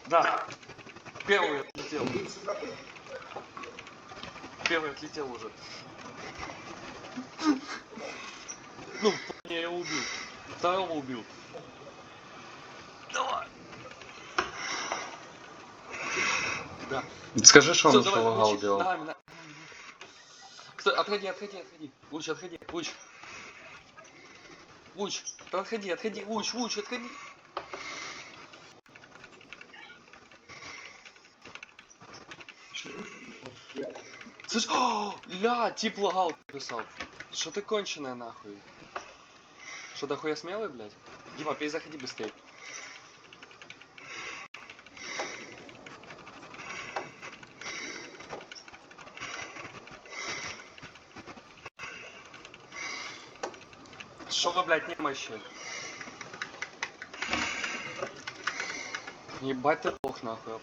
Да. Первый отлетел. Первый отлетел уже. Ну, я его убил. Второго убил. Давай. Да. Скажи, что он Всё, еще давай, лагал Лучи, делал. ногами. Стой, отходи. Луч, отходи, Луч. Луч, отходи, Луч, отходи. Слышь, ля, тип лагал писал. Что ты конченая нахуй? Что дохуя смелый, блядь? Дима, перезаходи быстрее. Что вы, блядь, немощи? Ебать ты лох, нахуй.